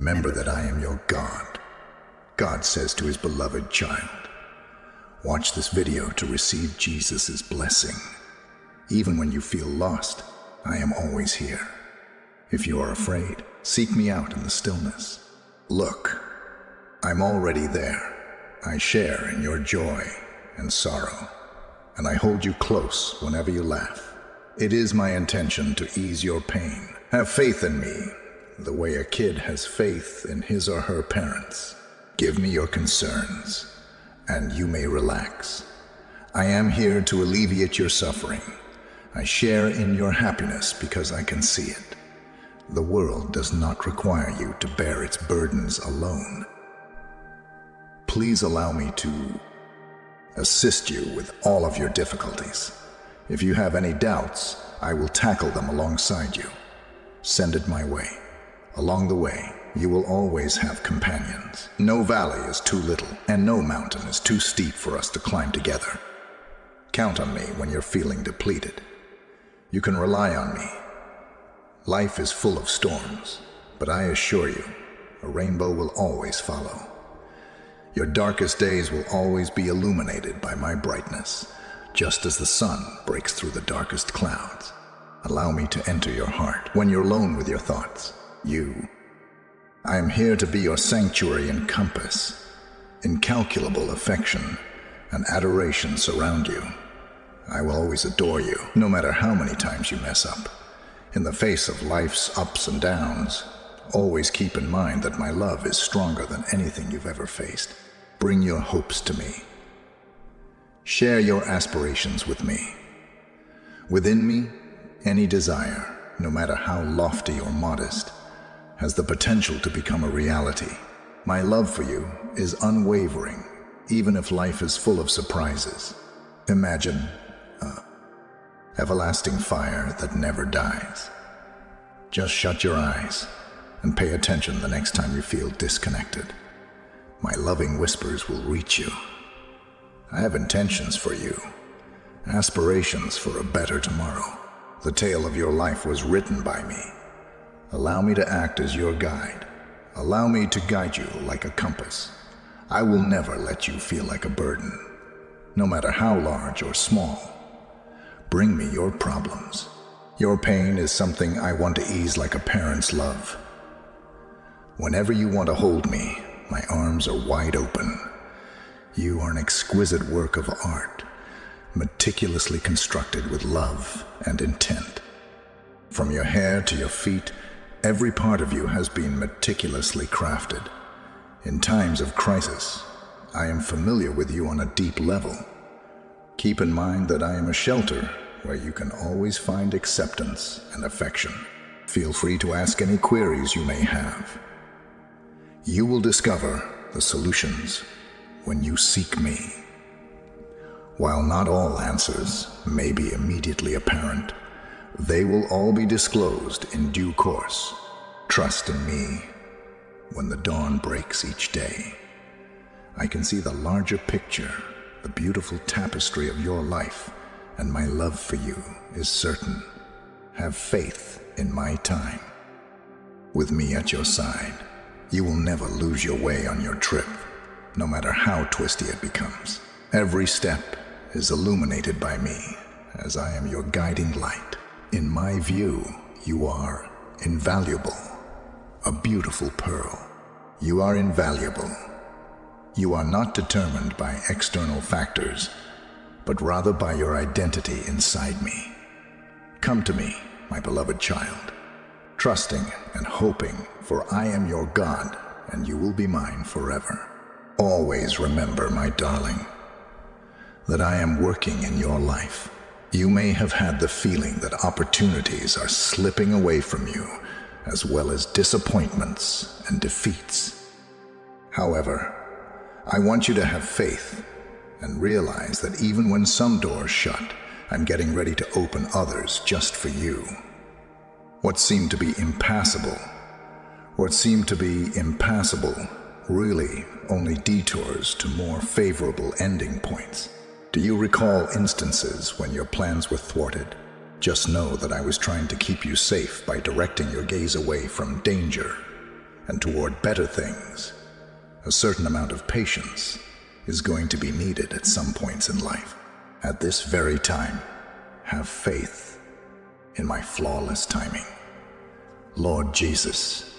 Remember that I am your God. God says to his beloved child, watch this video to receive Jesus' blessing. Even when you feel lost, I am always here. If you are afraid, seek me out in the stillness. Look, I'm already there. I share in your joy and sorrow, and I hold you close whenever you laugh. It is my intention to ease your pain. Have faith in me, the way a kid has faith in his or her parents. Give me your concerns, and you may relax. I am here to alleviate your suffering. I share in your happiness because I can see it. The world does not require you to bear its burdens alone. Please allow me to assist you with all of your difficulties. If you have any doubts, I will tackle them alongside you. Send it my way. Along the way, you will always have companions. No valley is too little, and no mountain is too steep for us to climb together. Count on me when you're feeling depleted. You can rely on me. Life is full of storms, but I assure you, a rainbow will always follow. Your darkest days will always be illuminated by my brightness, just as the sun breaks through the darkest clouds. Allow me to enter your heart when you're alone with your thoughts. I am here to be your sanctuary and compass. Incalculable affection and adoration surround you. I will always adore you, no matter how many times you mess up. In the face of life's ups and downs, always keep in mind that my love is stronger than anything you've ever faced. Bring your hopes to me. Share your aspirations with me. Within me, any desire, no matter how lofty or modest, has the potential to become a reality. My love for you is unwavering, even if life is full of surprises. Imagine everlasting fire that never dies. Just shut your eyes and pay attention the next time you feel disconnected. My loving whispers will reach you. I have intentions for you, aspirations for a better tomorrow. The tale of your life was written by me. Allow me to act as your guide. Allow me to guide you like a compass. I will never let you feel like a burden, no matter how large or small. Bring me your problems. Your pain is something I want to ease like a parent's love. Whenever you want to hold me, my arms are wide open. You are an exquisite work of art, meticulously constructed with love and intent. From your hair to your feet, every part of you has been meticulously crafted. In times of crisis, I am familiar with you on a deep level. Keep in mind that I am a shelter where you can always find acceptance and affection. Feel free to ask any queries you may have. You will discover the solutions when you seek me. While not all answers may be immediately apparent, they will all be disclosed in due course. Trust in me when the dawn breaks each day. I can see the larger picture, the beautiful tapestry of your life, and my love for you is certain. Have faith in my time. With me at your side, you will never lose your way on your trip, no matter how twisty it becomes. Every step is illuminated by me, as I am your guiding light. In my view, you are invaluable, a beautiful pearl. You are invaluable. You are not determined by external factors, but rather by your identity inside me. Come to me, my beloved child, trusting and hoping, for I am your God, and you will be mine forever. Always remember, my darling, that I am working in your life. You may have had the feeling that opportunities are slipping away from you, as well as disappointments and defeats. However, I want you to have faith and realize that even when some doors shut, I'm getting ready to open others just for you. What seemed to be impassable really only detours to more favorable ending points. Do you recall instances when your plans were thwarted? Just know that I was trying to keep you safe by directing your gaze away from danger. and toward better things. A certain amount of patience is going to be needed at some points in life. At this very time, have faith in my flawless timing. Lord Jesus,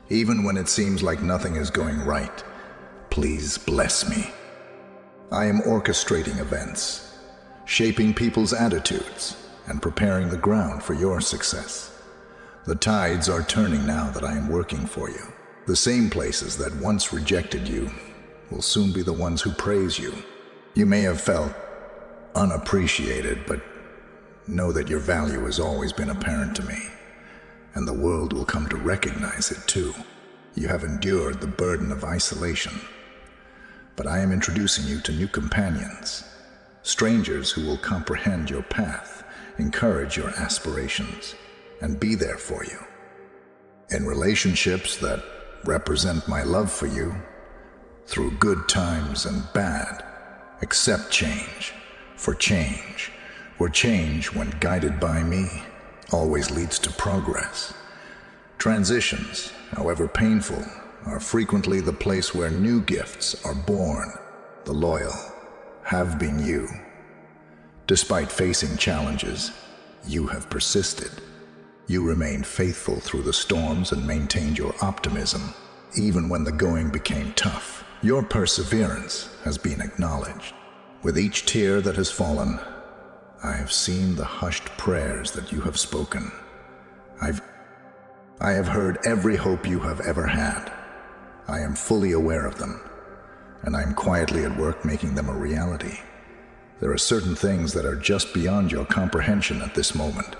even when it seems like nothing is going right, please bless me. I am orchestrating events, shaping people's attitudes, and preparing the ground for your success. The tides are turning now that I am working for you. The same places that once rejected you will soon be the ones who praise you. You may have felt unappreciated, but know that your value has always been apparent to me, and the world will come to recognize it too. You have endured the burden of isolation, but I am introducing you to new companions, strangers who will comprehend your path, encourage your aspirations, and be there for you. In relationships that represent my love for you, through good times and bad, accept change, for change, when guided by me, always leads to progress. Transitions, however painful, are frequently the place where new gifts are born. The loyal have been you. Despite facing challenges, you have persisted. You remained faithful through the storms and maintained your optimism, even when the going became tough. Your perseverance has been acknowledged. With each tear that has fallen, I have seen the hushed prayers that you have spoken. I have heard every hope you have ever had. I am fully aware of them, and I am quietly at work making them a reality. There are certain things that are just beyond your comprehension at this moment,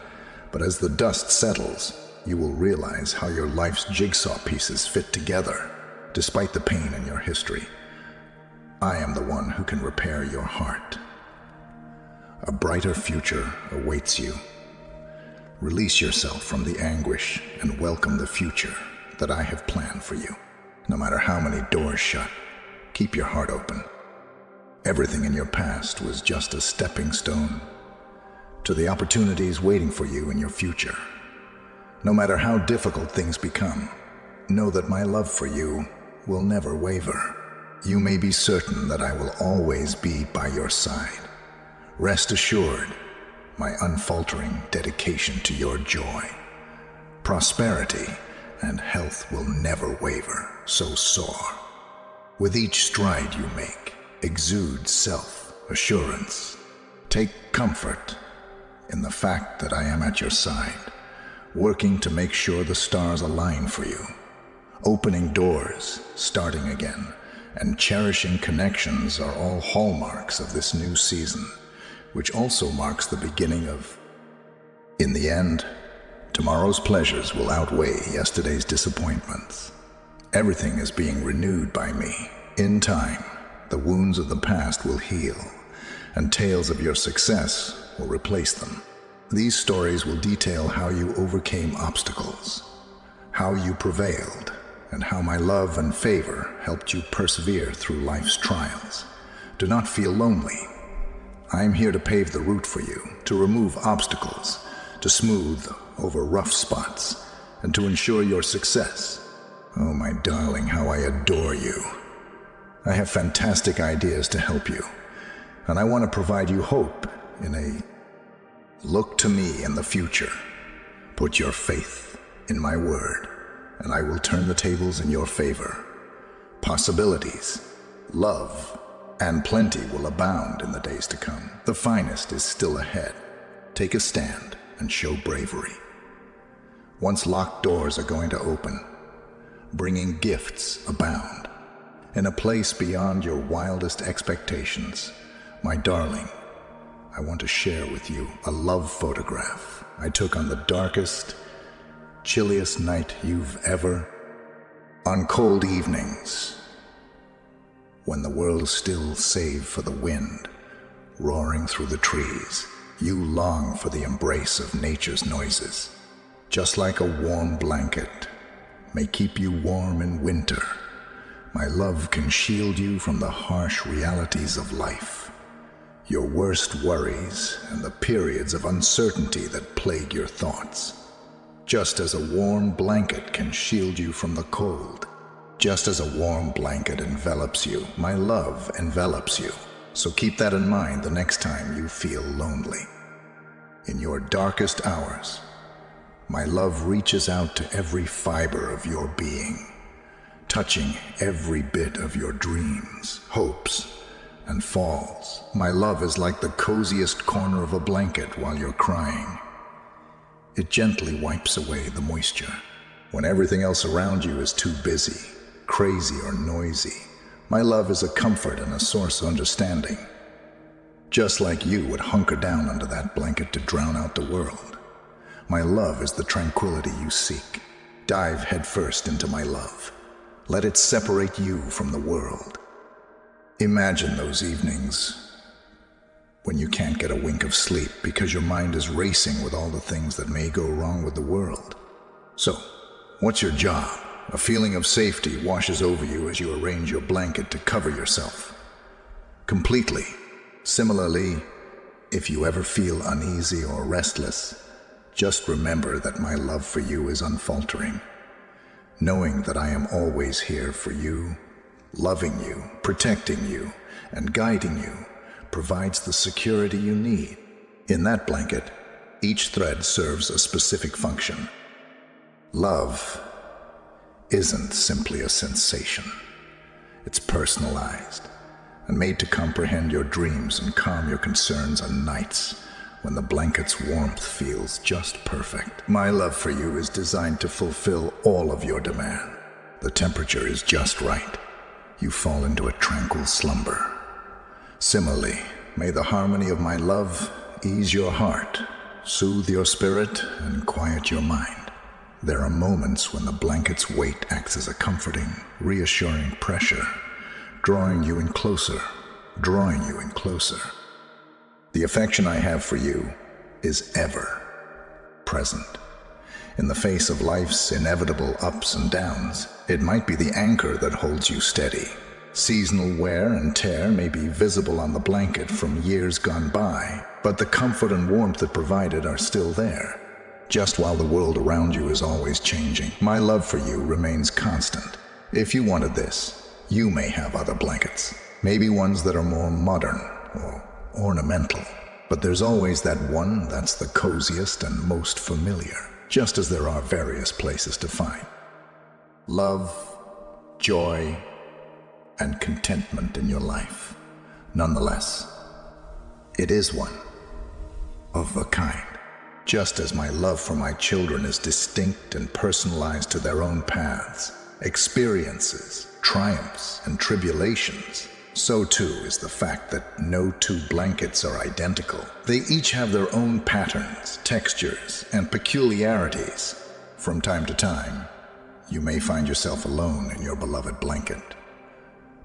but as the dust settles, you will realize how your life's jigsaw pieces fit together. Despite the pain in your history, I am the one who can repair your heart. A brighter future awaits you. Release yourself from the anguish and welcome the future that I have planned for you. No matter how many doors shut, keep your heart open. Everything in your past was just a stepping stone to the opportunities waiting for you in your future. No matter how difficult things become, know that my love for you will never waver. You may be certain that I will always be by your side. Rest assured, my unfaltering dedication to your joy, prosperity, and health will never waver, so soar. With each stride you make, exude self-assurance. Take comfort in the fact that I am at your side, working to make sure the stars align for you, opening doors, starting again, and cherishing connections are all hallmarks of this new season, which also marks the beginning of... In the end, tomorrow's pleasures will outweigh yesterday's disappointments. Everything is being renewed by me. In time, the wounds of the past will heal, and tales of your success will replace them. These stories will detail how you overcame obstacles, how you prevailed, and how my love and favor helped you persevere through life's trials. Do not feel lonely. I am here to pave the route for you, to remove obstacles, to smooth over rough spots, and to ensure your success. Oh, my darling, how I adore you. I have fantastic ideas to help you, and I want to provide you hope in a look to me in the future. Put your faith in my word, and I will turn the tables in your favor. Possibilities, love, and plenty will abound in the days to come. The finest is still ahead. Take a stand and show bravery. Once locked doors are going to open, bringing gifts abound. In a place beyond your wildest expectations, my darling, I want to share with you a love photograph I took on the darkest, chilliest night you've ever... On cold evenings, when the world still save for the wind roaring through the trees, you long for the embrace of nature's noises. Just like a warm blanket may keep you warm in winter, my love can shield you from the harsh realities of life, your worst worries and the periods of uncertainty that plague your thoughts. Just as a warm blanket can shield you from the cold, just as a warm blanket envelops you, my love envelops you. So keep that in mind the next time you feel lonely. In your darkest hours, my love reaches out to every fiber of your being, touching every bit of your dreams, hopes, and falls. My love is like the coziest corner of a blanket while you're crying. It gently wipes away the moisture. When everything else around you is too busy, crazy, or noisy, my love is a comfort and a source of understanding. Just like you would hunker down under that blanket to drown out the world, my love is the tranquility you seek. Dive headfirst into my love. Let it separate you from the world. Imagine those evenings when you can't get a wink of sleep because your mind is racing with all the things that may go wrong with the world. So, what's your job? A feeling of safety washes over you as you arrange your blanket to cover yourself completely. Similarly, if you ever feel uneasy or restless, just remember that my love for you is unfaltering. Knowing that I am always here for you, loving you, protecting you, and guiding you provides the security you need. In that blanket, each thread serves a specific function. Love isn't simply a sensation. It's personalized and made to comprehend your dreams and calm your concerns on nights when the blanket's warmth feels just perfect. My love for you is designed to fulfill all of your demand. The temperature is just right. You fall into a tranquil slumber. Similarly, may the harmony of my love ease your heart, soothe your spirit, and quiet your mind. There are moments when the blanket's weight acts as a comforting, reassuring pressure, drawing you in closer. The affection I have for you is ever present. In the face of life's inevitable ups and downs, it might be the anchor that holds you steady. Seasonal wear and tear may be visible on the blanket from years gone by, but the comfort and warmth it provided are still there. Just while the world around you is always changing, my love for you remains constant. If you wanted this, you may have other blankets, maybe ones that are more modern or ornamental, but there's always that one that's the coziest and most familiar, just as there are various places to find love, joy, and contentment in your life. Nonetheless, it is one of a kind. Just as my love for my children is distinct and personalized to their own paths, experiences, triumphs, and tribulations, so too is the fact that no two blankets are identical. They each have their own patterns, textures, and peculiarities. From time to time, you may find yourself alone in your beloved blanket.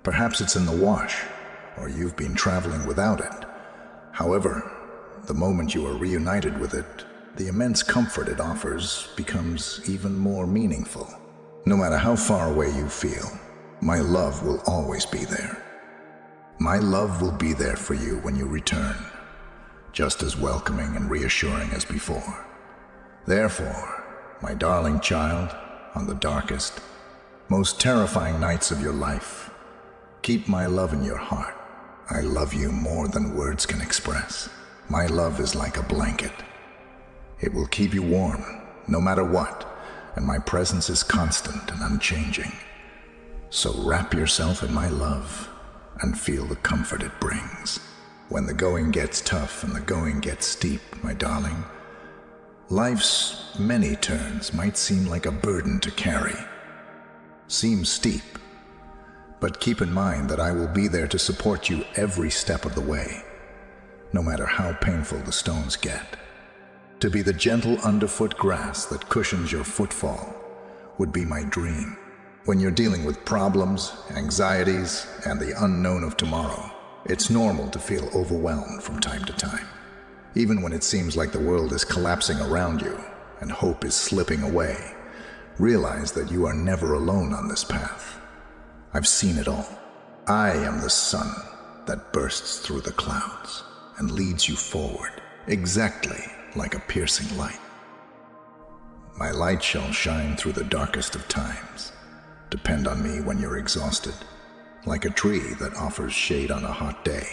Perhaps it's in the wash, or you've been traveling without it. However, the moment you are reunited with it, the immense comfort it offers becomes even more meaningful. No matter how far away you feel, my love will always be there. My love will be there for you when you return, just as welcoming and reassuring as before. Therefore, my darling child, on the darkest, most terrifying nights of your life, keep my love in your heart. I love you more than words can express. My love is like a blanket. It will keep you warm, no matter what, and my presence is constant and unchanging. So wrap yourself in my love and feel the comfort it brings. When the going gets tough and the going gets steep, my darling, life's many turns might seem like a burden to carry. Seem steep, but keep in mind that I will be there to support you every step of the way, no matter how painful the stones get. To be the gentle underfoot grass that cushions your footfall would be my dream. When you're dealing with problems, anxieties, and the unknown of tomorrow, it's normal to feel overwhelmed from time to time. Even when it seems like the world is collapsing around you and hope is slipping away, realize that you are never alone on this path. I've seen it all. I am the sun that bursts through the clouds and leads you forward, exactly like a piercing light. My light shall shine through the darkest of times. Depend on me when you're exhausted. Like a tree that offers shade on a hot day,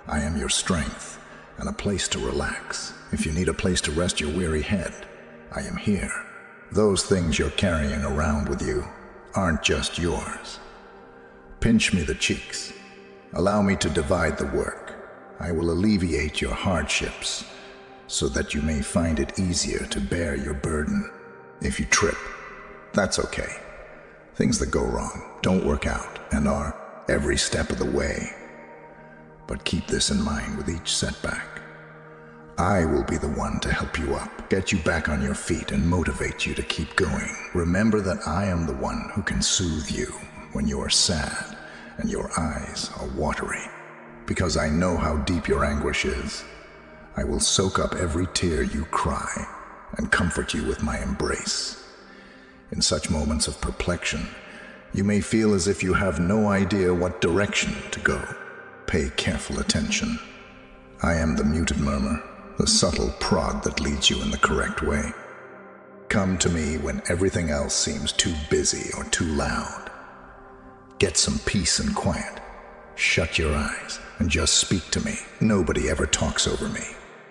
I am your strength and a place to relax. If you need a place to rest your weary head, I am here. Those things you're carrying around with you aren't just yours. Pinch me the cheeks. Allow me to divide the work. I will alleviate your hardships so that you may find it easier to bear your burden. If you trip, that's okay. Things that go wrong don't work out and are every step of the way. But keep this in mind with each setback. I will be the one to help you up, get you back on your feet, and motivate you to keep going. Remember that I am the one who can soothe you when you are sad and your eyes are watery. Because I know how deep your anguish is, I will soak up every tear you cry and comfort you with my embrace. In such moments of perplexion, you may feel as if you have no idea what direction to go. Pay careful attention. I am the muted murmur, the subtle prod that leads you in the correct way. Come to me when everything else seems too busy or too loud. Get some peace and quiet. Shut your eyes and just speak to me. Nobody ever talks over me.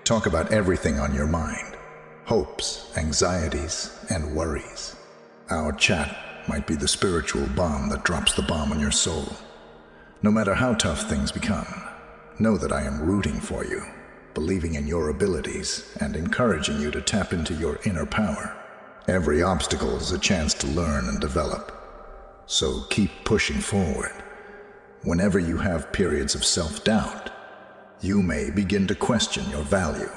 Talk about everything on your mind. Hopes, anxieties, and worries. Our chat might be the spiritual bomb that drops the bomb on your soul. No matter how tough things become, know that I am rooting for you, believing in your abilities, and encouraging you to tap into your inner power. Every obstacle is a chance to learn and develop. So keep pushing forward. Whenever you have periods of self-doubt, you may begin to question your value.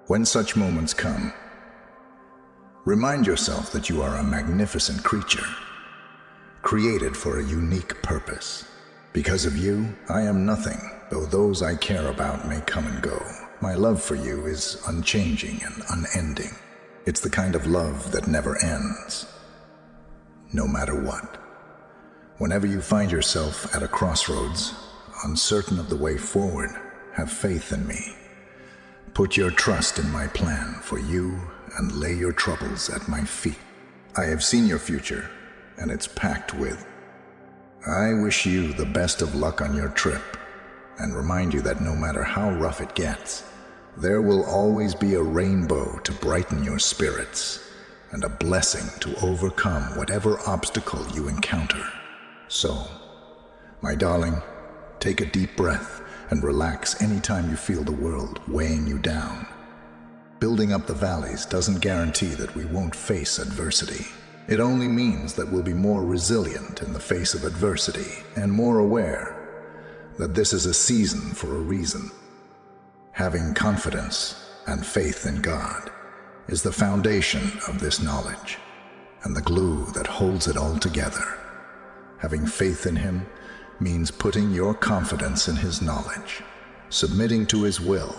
When such moments come, remind yourself that you are a magnificent creature, created for a unique purpose. Because of you, I am nothing, though those I care about may come and go. My love for you is unchanging and unending. It's the kind of love that never ends, no matter what. Whenever you find yourself at a crossroads, uncertain of the way forward, have faith in me. Put your trust in my plan for you and lay your troubles at my feet. I have seen your future, and it's packed with. I wish you the best of luck on your trip, and remind you that no matter how rough it gets, there will always be a rainbow to brighten your spirits, and a blessing to overcome whatever obstacle you encounter. So, my darling, take a deep breath and relax anytime you feel the world weighing you down. Building up the valleys doesn't guarantee that we won't face adversity. It only means that we'll be more resilient in the face of adversity and more aware that this is a season for a reason. Having confidence and faith in God is the foundation of this knowledge and the glue that holds it all together. Having faith in Him means putting your confidence in His knowledge, submitting to His will,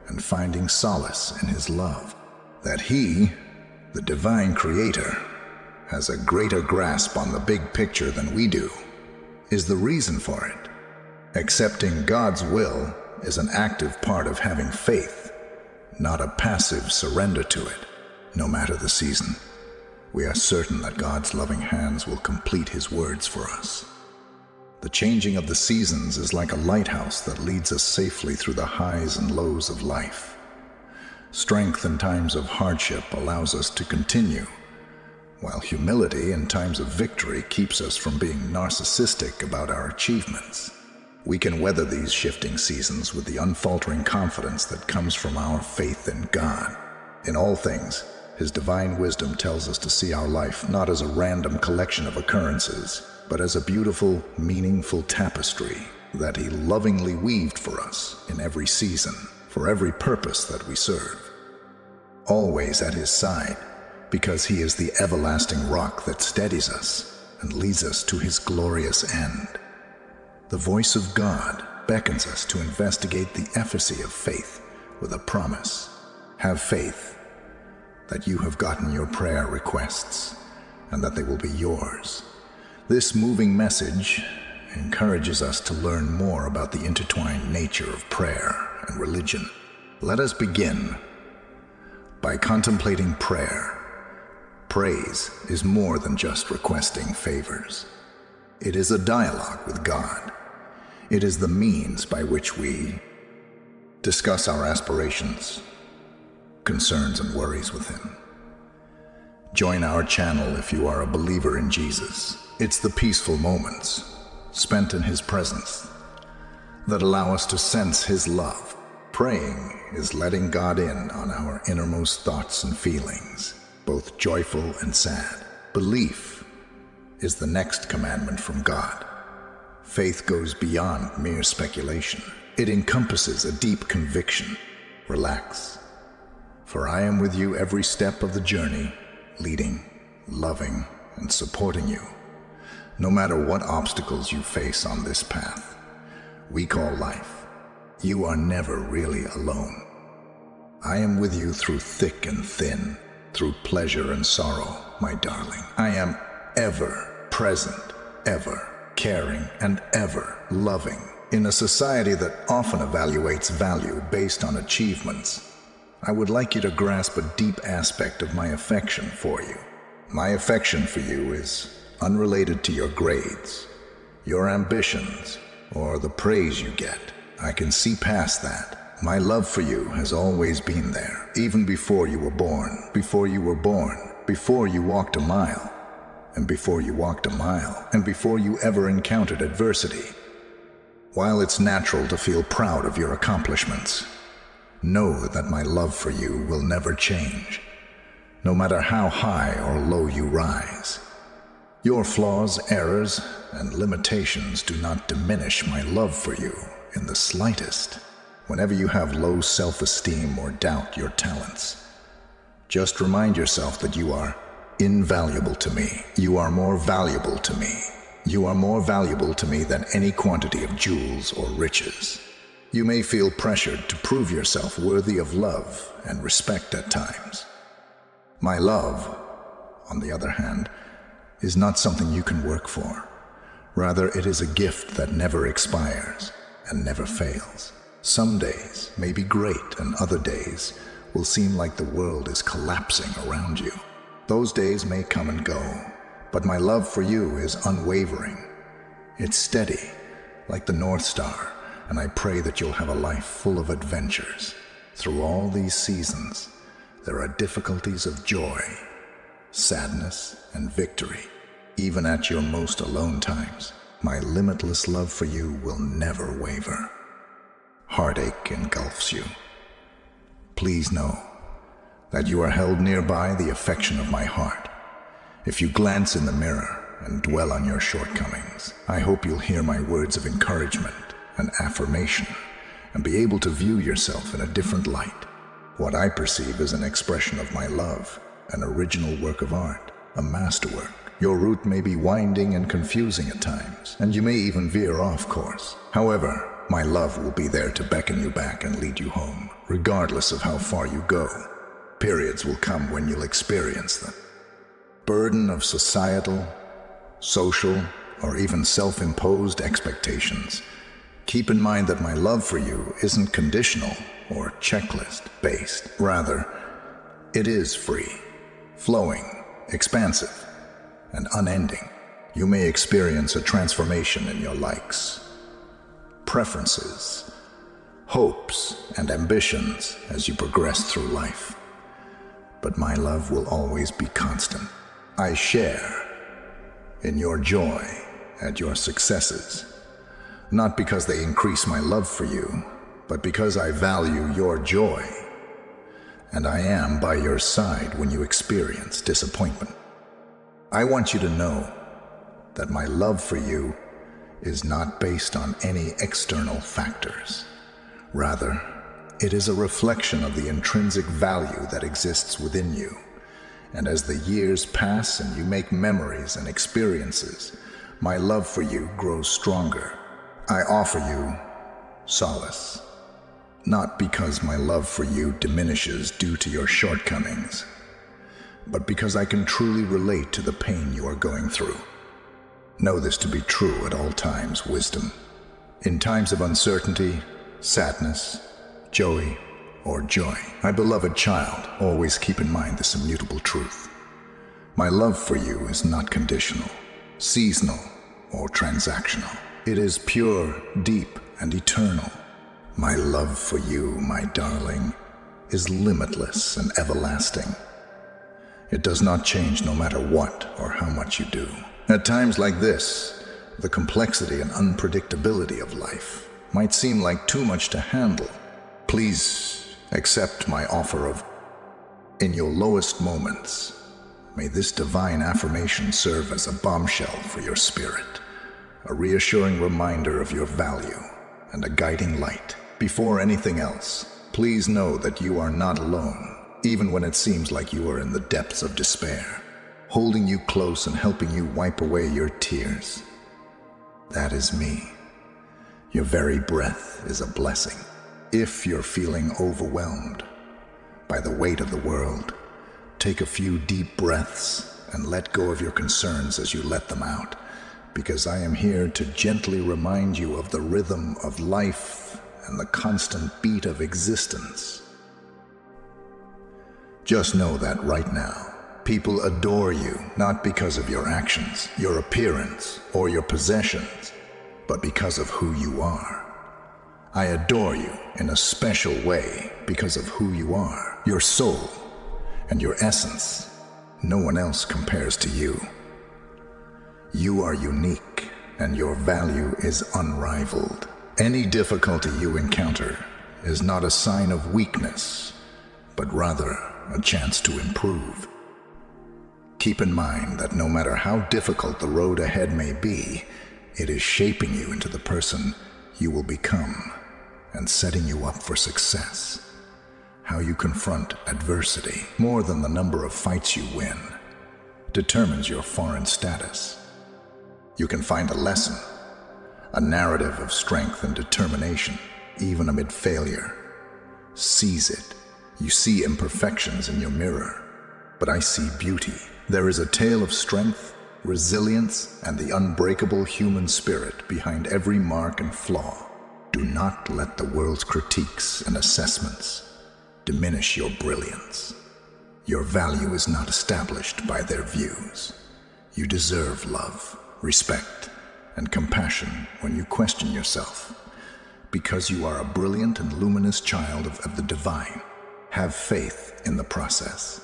and finding solace in His love. That He, the divine Creator, has a greater grasp on the big picture than we do is the reason for it. Accepting God's will is an active part of having faith, not a passive surrender to it. No matter the season, we are certain that God's loving hands will complete His words for us. The changing of the seasons is like a lighthouse that leads us safely through the highs and lows of life. Strength in times of hardship allows us to continue, while humility in times of victory keeps us from being narcissistic about our achievements. We can weather these shifting seasons with the unfaltering confidence that comes from our faith in God. In all things, His divine wisdom tells us to see our life not as a random collection of occurrences, but as a beautiful, meaningful tapestry that He lovingly weaved for us in every season, for every purpose that we serve. Always at His side, because He is the everlasting rock that steadies us and leads us to His glorious end. The voice of God beckons us to investigate the efficacy of faith with a promise. Have faith that you have gotten your prayer requests and that they will be yours. This moving message encourages us to learn more about the intertwined nature of prayer and religion. Let us begin by contemplating prayer Praise is more than just requesting favors. It is a dialogue with God. It is the means by which we discuss our aspirations, concerns, and worries with Him. Join our channel if you are a believer in Jesus. It's the peaceful moments spent in His presence that allow us to sense His love. Praying is letting God in on our innermost thoughts and feelings, both joyful and sad. Belief is the next commandment from God. Faith goes beyond mere speculation. It encompasses a deep conviction. Relax, for I am with you every step of the journey, leading, loving, and supporting you, no matter what obstacles you face on this path we call life. You are never really alone. I am with you through thick and thin, through pleasure and sorrow, my darling. I am ever present, ever caring, and ever loving. In a society that often evaluates value based on achievements, I would like you to grasp a deep aspect of my affection for you. My affection for you is unrelated to your grades, your ambitions, or the praise you get. I can see past that. My love for you has always been there, even before you were born, before you walked a mile, and before you walked a mile, and before you ever encountered adversity. While it's natural to feel proud of your accomplishments, know that my love for you will never change, no matter how high or low you rise. Your flaws, errors, and limitations do not diminish my love for you in the slightest. Whenever you have low self-esteem or doubt your talents, just remind yourself that you are invaluable to me. You are more valuable to me. You are more valuable to me than any quantity of jewels or riches. You may feel pressured to prove yourself worthy of love and respect at times. My love, on the other hand, is not something you can work for. Rather, it is a gift that never expires and never fails. Some days may be great, and other days will seem like the world is collapsing around you. Those days may come and go, but my love for you is unwavering. It's steady, like the North Star, and I pray that you'll have a life full of adventures. Through all these seasons, there are difficulties of joy, sadness, and victory. Even at your most alone times, my limitless love for you will never waver. Heartache engulfs you. Please know that you are held near by the affection of my heart. If you glance in the mirror and dwell on your shortcomings, I hope you'll hear my words of encouragement and affirmation and be able to view yourself in a different light. What I perceive is an expression of my love, an original work of art, a masterwork. Your route may be winding and confusing at times, and you may even veer off course. However, my love will be there to beckon you back and lead you home, regardless of how far you go. Periods will come when you'll experience the burden of societal, social, or even self-imposed expectations. Keep in mind that my love for you isn't conditional or checklist-based. Rather, it is free, flowing, expansive, and unending. You may experience a transformation in your likes, preferences, hopes, and ambitions as you progress through life. But my love will always be constant. I share in your joy and your successes, not because they increase my love for you, but because I value your joy, and I am by your side when you experience disappointment. I want you to know that my love for you is not based on any external factors. Rather, it is a reflection of the intrinsic value that exists within you. And as the years pass and you make memories and experiences, my love for you grows stronger. I offer you solace, not because my love for you diminishes due to your shortcomings, but because I can truly relate to the pain you are going through. Know this to be true at all times, wisdom. In times of uncertainty, sadness, joy, or joy, my beloved child, always keep in mind this immutable truth. My love for you is not conditional, seasonal, or transactional. It is pure, deep, and eternal. My love for you, my darling, is limitless and everlasting. It does not change no matter what or how much you do. At times like this, the complexity and unpredictability of life might seem like too much to handle. Please accept my offer of, in your lowest moments, may this divine affirmation serve as a bombshell for your spirit, a reassuring reminder of your value, and a guiding light. Before anything else, please know that you are not alone, even when it seems like you are in the depths of despair, holding you close and helping you wipe away your tears. That is me. Your very breath is a blessing. If you're feeling overwhelmed by the weight of the world, take a few deep breaths and let go of your concerns as you let them out, because I am here to gently remind you of the rhythm of life and the constant beat of existence. Just know that right now, people adore you not because of your actions, your appearance, or your possessions, but because of who you are. I adore you in a special way because of who you are, your soul, and your essence. No one else compares to you. You are unique, and your value is unrivaled. Any difficulty you encounter is not a sign of weakness, but rather a chance to improve. Keep in mind that no matter how difficult the road ahead may be, it is shaping you into the person you will become and setting you up for success. How you confront adversity, more than the number of fights you win, determines your foreign status. You can find a lesson, a narrative of strength and determination, even amid failure. Seize it. You see imperfections in your mirror, but I see beauty. There is a tale of strength, resilience, and the unbreakable human spirit behind every mark and flaw. Do not let the world's critiques and assessments diminish your brilliance. Your value is not established by their views. You deserve love, respect, and compassion when you question yourself, because you are a brilliant and luminous child of the divine. Have faith in the process.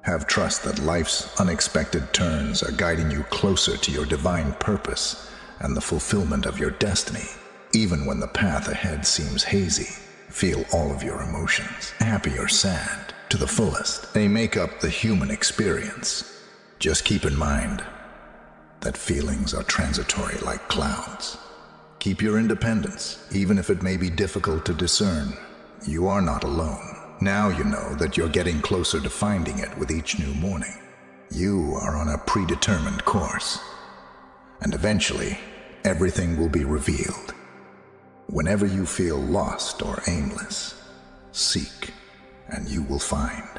Have trust that life's unexpected turns are guiding you closer to your divine purpose and the fulfillment of your destiny. Even when the path ahead seems hazy, feel all of your emotions, happy or sad, to the fullest. They make up the human experience. Just keep in mind that feelings are transitory like clouds. Keep your independence, even if it may be difficult to discern. You are not alone. Now you know that you're getting closer to finding it with each new morning. You are on a predetermined course, and eventually everything will be revealed. Whenever you feel lost or aimless, seek, and you will find.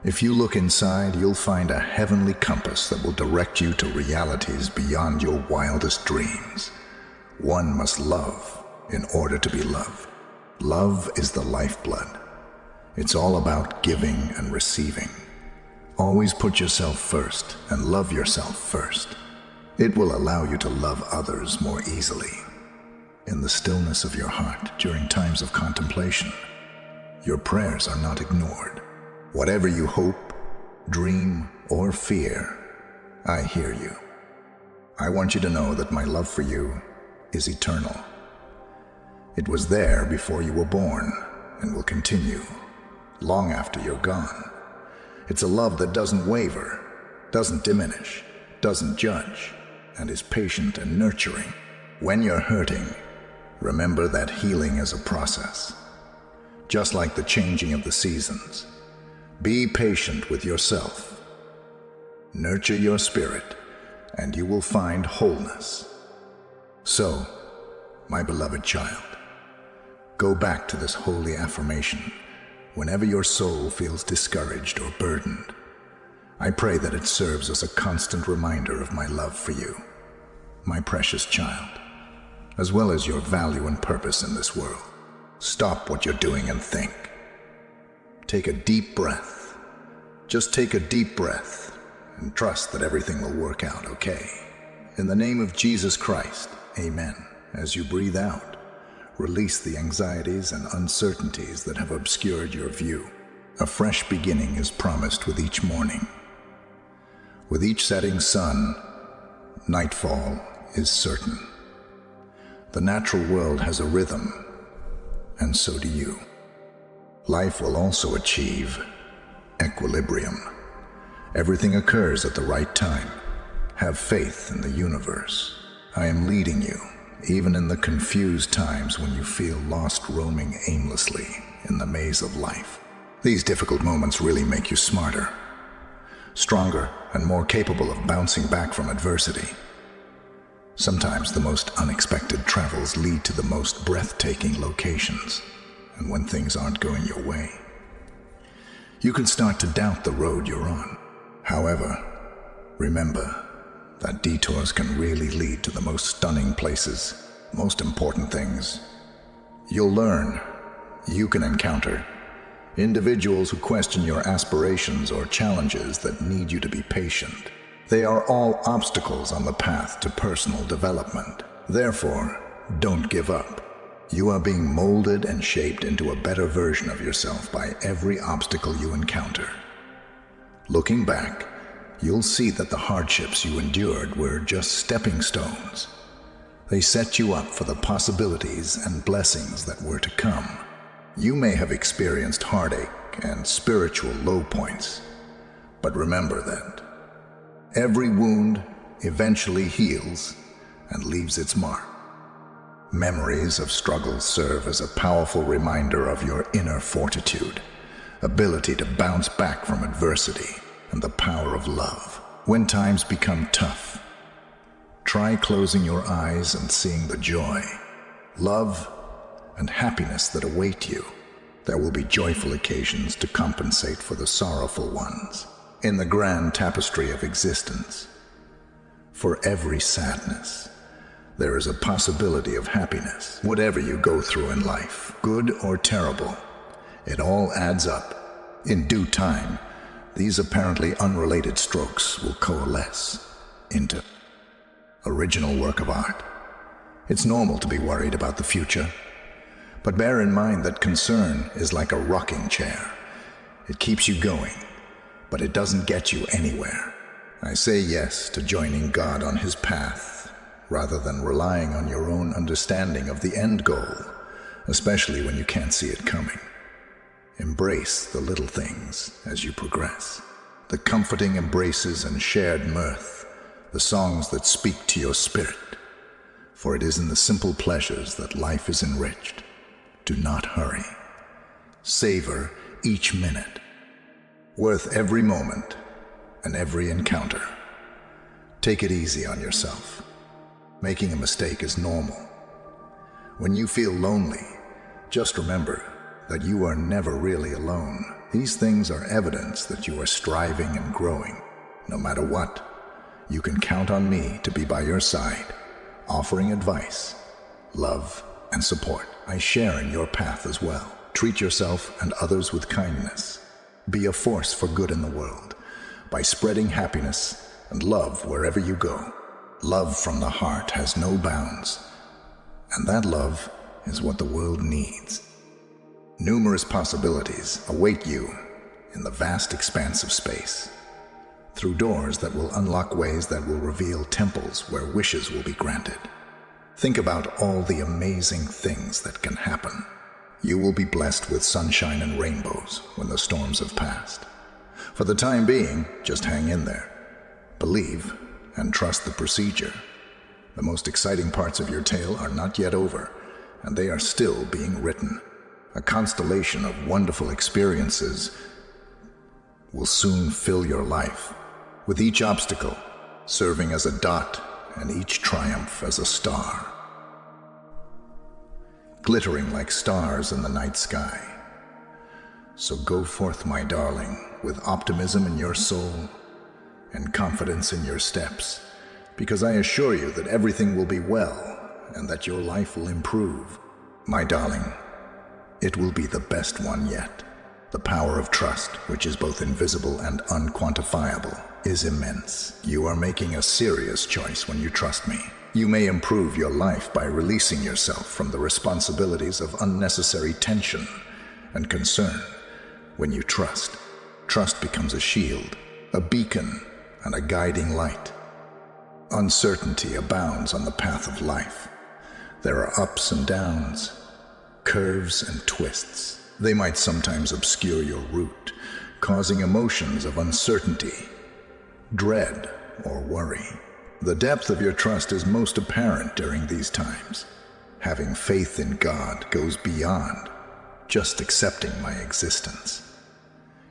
If you look inside, you'll find a heavenly compass that will direct you to realities beyond your wildest dreams. One must love in order to be loved. Love is the lifeblood. It's all about giving and receiving. Always put yourself first and love yourself first. It will allow you to love others more easily. In the stillness of your heart during times of contemplation, your prayers are not ignored. Whatever you hope, dream, or fear, I hear you. I want you to know that my love for you is eternal. It was there before you were born and will continue long after you're gone. It's a love that doesn't waver, doesn't diminish, doesn't judge, and is patient and nurturing. When you're hurting, remember that healing is a process, just like the changing of the seasons. Be patient with yourself. Nurture your spirit, and you will find wholeness. So, my beloved child, go back to this holy affirmation whenever your soul feels discouraged or burdened. I pray that it serves as a constant reminder of my love for you, my precious child, as well as your value and purpose in this world. Stop what you're doing and think. Take a deep breath. Just take a deep breath and trust that everything will work out okay. In the name of Jesus Christ, amen. As you breathe out, release the anxieties and uncertainties that have obscured your view. A fresh beginning is promised with each morning. With each setting sun, nightfall is certain. The natural world has a rhythm, and so do you. Life will also achieve equilibrium. Everything occurs at the right time. Have faith in the universe. I am leading you, even in the confused times when you feel lost roaming aimlessly in the maze of life. These difficult moments really make you smarter, stronger, and more capable of bouncing back from adversity. Sometimes the most unexpected travels lead to the most breathtaking locations, and when things aren't going your way, you can start to doubt the road you're on. However, remember that detours can really lead to the most stunning places, most important things. You'll learn, you can encounter individuals who question your aspirations or challenges that need you to be patient. They are all obstacles on the path to personal development. Therefore, don't give up. You are being molded and shaped into a better version of yourself by every obstacle you encounter. Looking back, you'll see that the hardships you endured were just stepping stones. They set you up for the possibilities and blessings that were to come. You may have experienced heartache and spiritual low points, but remember that every wound eventually heals and leaves its mark. Memories of struggles serve as a powerful reminder of your inner fortitude, ability to bounce back from adversity, and the power of love. When times become tough, try closing your eyes and seeing the joy, love, and happiness that await you. There will be joyful occasions to compensate for the sorrowful ones. In the grand tapestry of existence, for every sadness, there is a possibility of happiness. Whatever you go through in life, good or terrible, it all adds up. In due time, these apparently unrelated strokes will coalesce into original work of art. It's normal to be worried about the future, but bear in mind that concern is like a rocking chair. It keeps you going, but it doesn't get you anywhere. I say yes to joining God on his path, rather than relying on your own understanding of the end goal, especially when you can't see it coming. Embrace the little things as you progress. The comforting embraces and shared mirth, the songs that speak to your spirit. For it is in the simple pleasures that life is enriched. Do not hurry. Savor each minute. Worth every moment and every encounter. Take it easy on yourself. Making a mistake is normal. When you feel lonely, just remember that you are never really alone. These things are evidence that you are striving and growing. No matter what, you can count on me to be by your side, offering advice, love, and support. I share in your path as well. Treat yourself and others with kindness. Be a force for good in the world by spreading happiness and love wherever you go. Love from the heart has no bounds, and that love is what the world needs. Numerous possibilities await you in the vast expanse of space, through doors that will unlock ways that will reveal temples where wishes will be granted. Think about all the amazing things that can happen. You will be blessed with sunshine and rainbows when the storms have passed. For the time being, just hang in there. Believe and trust the procedure. The most exciting parts of your tale are not yet over, and they are still being written. A constellation of wonderful experiences will soon fill your life, with each obstacle serving as a dot and each triumph as a star, glittering like stars in the night sky. So go forth, my darling, with optimism in your soul and confidence in your steps, because I assure you that everything will be well and that your life will improve. My darling, it will be the best one yet. The power of trust, which is both invisible and unquantifiable, is immense. You are making a serious choice when you trust me. You may improve your life by releasing yourself from the responsibilities of unnecessary tension and concern. When you trust, trust becomes a shield, a beacon, and a guiding light. Uncertainty abounds on the path of life. There are ups and downs, curves and twists. They might sometimes obscure your route, causing emotions of uncertainty, dread, or worry. The depth of your trust is most apparent during these times. Having faith in God goes beyond just accepting my existence.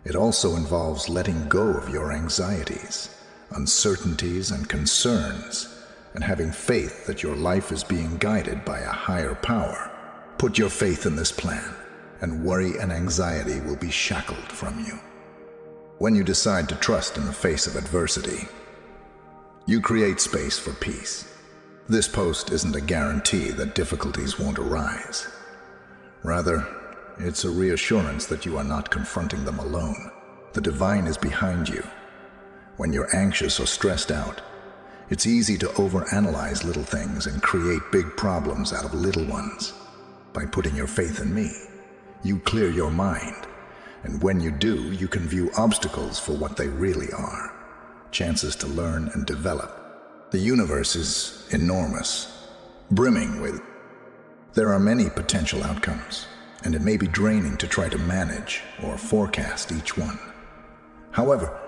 It also involves letting go of your anxieties, uncertainties, and concerns, and having faith that your life is being guided by a higher power. Put your faith in this plan, and worry and anxiety will be shackled from you. When you decide to trust in the face of adversity, you create space for peace. This post isn't a guarantee that difficulties won't arise. Rather, it's a reassurance that you are not confronting them alone. The divine is behind you. When you're anxious or stressed out, it's easy to overanalyze little things and create big problems out of little ones. By putting your faith in me, you clear your mind, and when you do, you can view obstacles for what they really are. Chances to learn and develop. The universe is enormous, brimming with. There are many potential outcomes, and it may be draining to try to manage or forecast each one. However,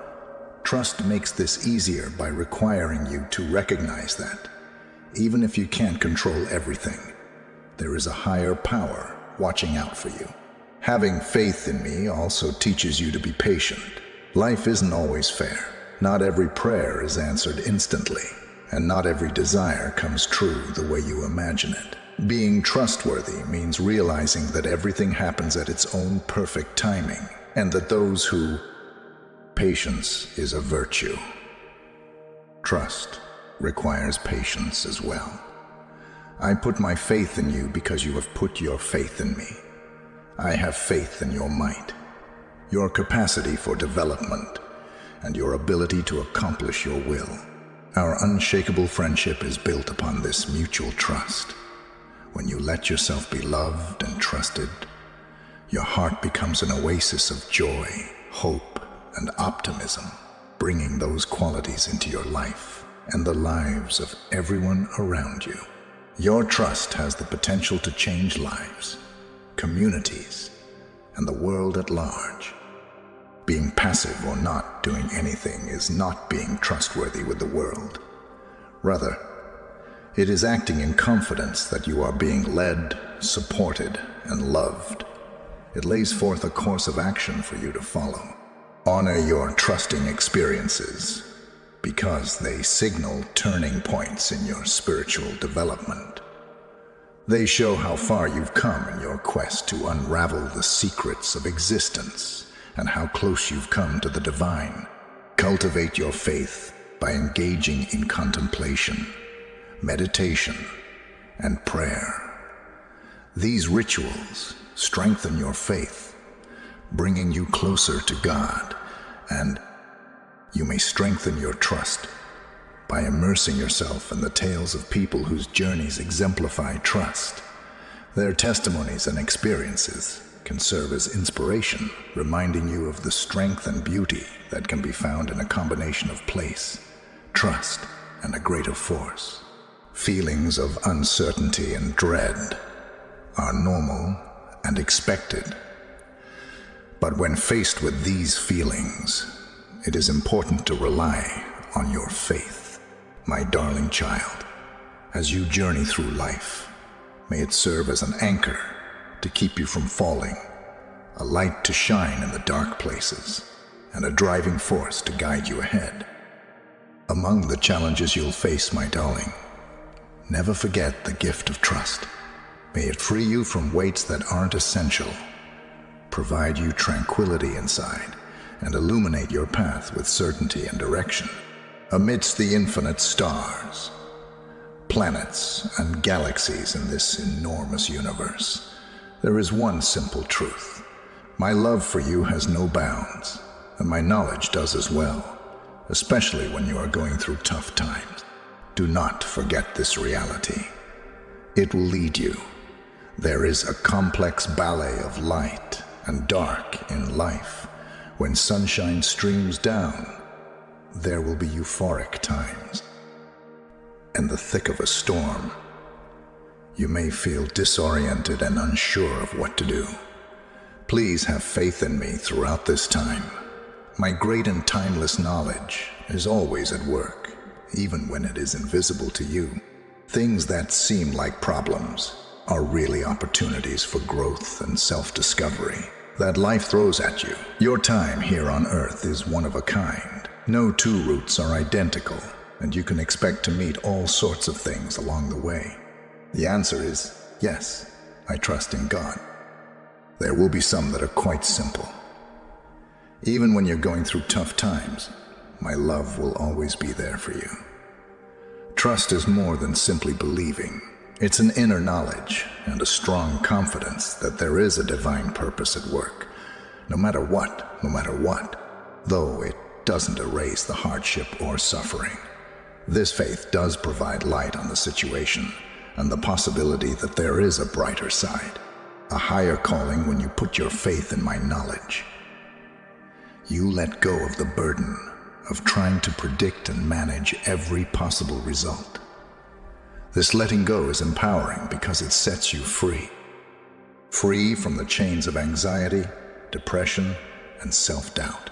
trust makes this easier by requiring you to recognize that, even if you can't control everything, there is a higher power watching out for you. Having faith in me also teaches you to be patient. Life isn't always fair. Not every prayer is answered instantly, and not every desire comes true the way you imagine it. Being trustworthy means realizing that everything happens at its own perfect timing, and that those who... Patience is a virtue. Trust requires patience as well. I put my faith in you because you have put your faith in me. I have faith in your might, your capacity for development, and your ability to accomplish your will. Our unshakable friendship is built upon this mutual trust. When you let yourself be loved and trusted, your heart becomes an oasis of joy, hope, and optimism, bringing those qualities into your life and the lives of everyone around you. Your trust has the potential to change lives, communities, and the world at large. Being passive or not doing anything is not being trustworthy with the world. Rather, it is acting in confidence that you are being led, supported, and loved. It lays forth a course of action for you to follow. Honor your trusting experiences because they signal turning points in your spiritual development. They show how far you've come in your quest to unravel the secrets of existence and how close you've come to the divine. Cultivate your faith by engaging in contemplation, meditation, and prayer. These rituals strengthen your faith, bringing you closer to God, and you may strengthen your trust by immersing yourself in the tales of people whose journeys exemplify trust. Their testimonies and experiences can serve as inspiration, reminding you of the strength and beauty that can be found in a combination of place, trust, and a greater force. Feelings of uncertainty and dread are normal and expected. But when faced with these feelings, it is important to rely on your faith. My darling child, as you journey through life, may it serve as an anchor to keep you from falling, a light to shine in the dark places, and a driving force to guide you ahead. Among the challenges you'll face, my darling, never forget the gift of trust. May it free you from weights that aren't essential, provide you tranquility inside, and illuminate your path with certainty and direction. Amidst the infinite stars, planets, and galaxies in this enormous universe, there is one simple truth. My love for you has no bounds, and my knowledge does as well. especially when you are going through tough times. Do not forget this reality. It will lead you. There is a complex ballet of light and dark in life. When sunshine streams down, there will be euphoric times. In the thick of a storm, you may feel disoriented and unsure of what to do. Please have faith in me throughout this time. My great and timeless knowledge is always at work, even when it is invisible to you. Things that seem like problems are really opportunities for growth and self-discovery that life throws at you. Your time here on Earth is one of a kind. No two routes are identical, and you can expect to meet all sorts of things along the way. The answer is yes, I trust in God. There will be some that are quite simple. Even when you're going through tough times, my love will always be there for you. Trust is more than simply believing. It's an inner knowledge and a strong confidence that there is a divine purpose at work, no matter what, though it doesn't erase the hardship or suffering. This faith does provide light on the situation and the possibility that there is a brighter side, a higher calling when you put your faith in my knowledge. You let go of the burden of trying to predict and manage every possible result. This letting go is empowering because it sets you free. Free from the chains of anxiety, depression, and self-doubt.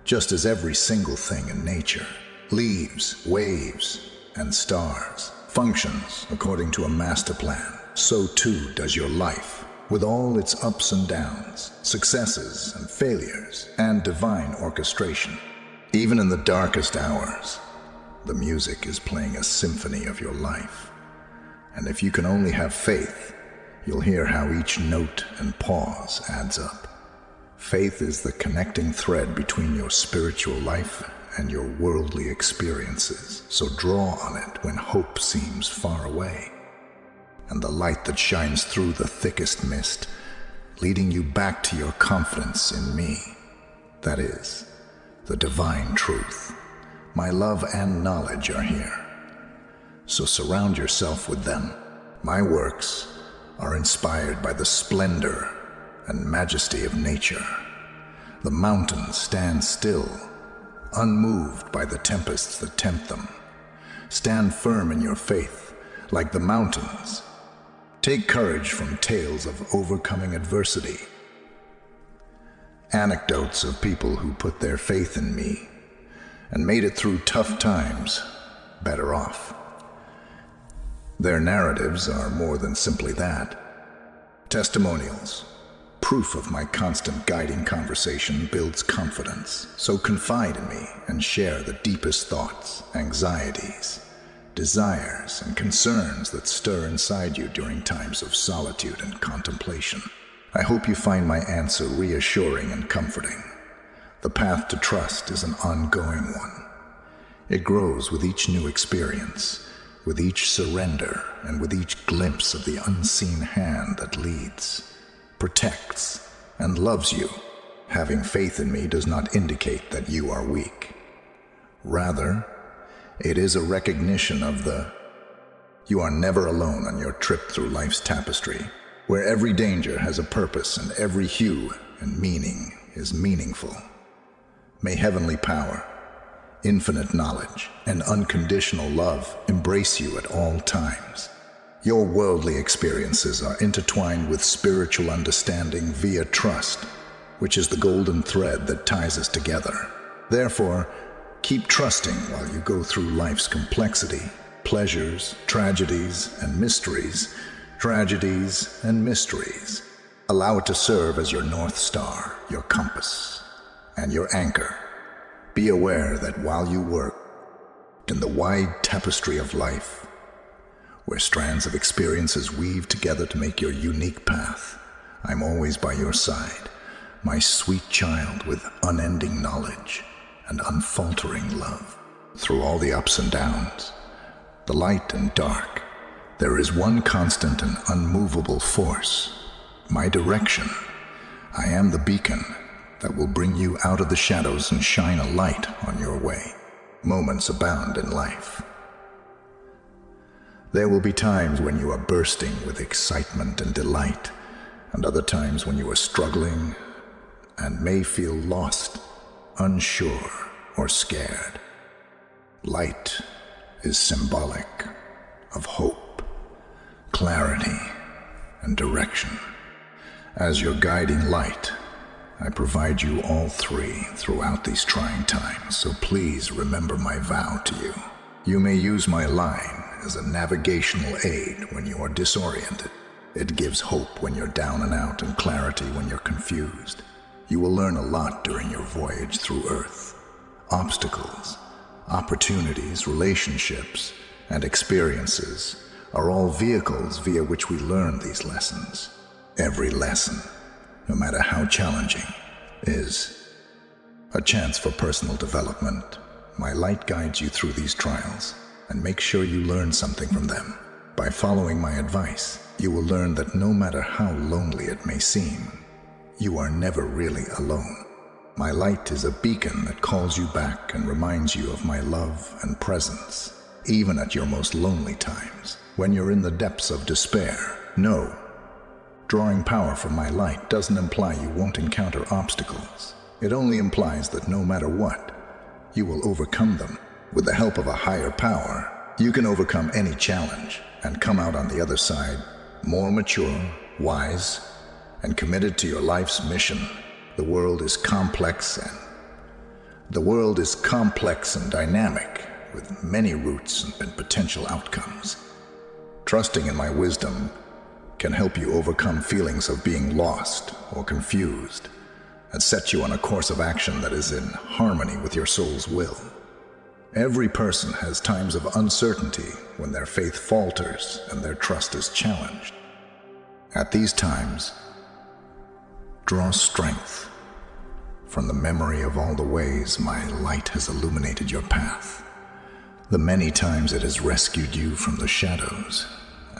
Just as every single thing in nature, leaves, waves, and stars, functions according to a master plan, so too does your life, with all its ups and downs, successes and failures, and divine orchestration. Even in the darkest hours, the music is playing a symphony of your life. And if you can only have faith, you'll hear how each note and pause adds up. Faith is the connecting thread between your spiritual life and your worldly experiences, so draw on it when hope seems far away. And the light that shines through the thickest mist, leading you back to your confidence in me. That is, the divine truth. My love and knowledge are here. So surround yourself with them. My works are inspired by the splendor and majesty of nature. The mountains stand still, unmoved by the tempests that tempt them. Stand firm in your faith, like the mountains. Take courage from tales of overcoming adversity. Anecdotes of people who put their faith in me and made it through tough times better off. Their narratives are more than simply that. Testimonials, proof of my constant guiding conversation builds confidence. So confide in me and share the deepest thoughts, anxieties, desires, and concerns that stir inside you during times of solitude and contemplation. I hope you find my answer reassuring and comforting. The path to trust is an ongoing one. It grows with each new experience, with each surrender, and with each glimpse of the unseen hand that leads, protects, and loves you. Having faith in me does not indicate that you are weak. Rather, it is a recognition of you are never alone on your trip through life's tapestry, where every danger has a purpose and every hue and meaning is meaningful. May heavenly power, infinite knowledge, and unconditional love embrace you at all times. Your worldly experiences are intertwined with spiritual understanding via trust, which is the golden thread that ties us together. Therefore, keep trusting while you go through life's complexity, pleasures, tragedies, and mysteries. Allow it to serve as your North Star, your compass, and your anchor. Be aware that while you work in the wide tapestry of life, where strands of experiences weave together to make your unique path, I'm always by your side, my sweet child with unending knowledge and unfaltering love. Through all the ups and downs, the light and dark, there is one constant and unmovable force, my direction. I am the beacon, that will bring you out of the shadows and shine a light on your way. Moments abound in life. There will be times when you are bursting with excitement and delight, and other times when you are struggling and may feel lost, unsure, or scared. Light is symbolic of hope, clarity, and direction. As your guiding light, I provide you all three throughout these trying times, so please remember my vow to you. You may use my line as a navigational aid when you are disoriented. It gives hope when you're down and out and clarity when you're confused. You will learn a lot during your voyage through Earth. Obstacles, opportunities, relationships, and experiences are all vehicles via which we learn these lessons. Every lesson, no matter how challenging, is a chance for personal development. My light guides you through these trials and make sure you learn something from them. By following my advice, you will learn that no matter how lonely it may seem, you are never really alone. My light is a beacon that calls you back and reminds you of my love and presence, even at your most lonely times. When you're in the depths of despair, know, drawing power from my light doesn't imply you won't encounter obstacles. It only implies that no matter what, you will overcome them. With the help of a higher power, you can overcome any challenge and come out on the other side more mature, wise, and committed to your life's mission. The world is complex and dynamic, with many routes and potential outcomes. Trusting in my wisdom can help you overcome feelings of being lost or confused and set you on a course of action that is in harmony with your soul's will. Every person has times of uncertainty when their faith falters and their trust is challenged. At these times, draw strength from the memory of all the ways my light has illuminated your path, the many times it has rescued you from the shadows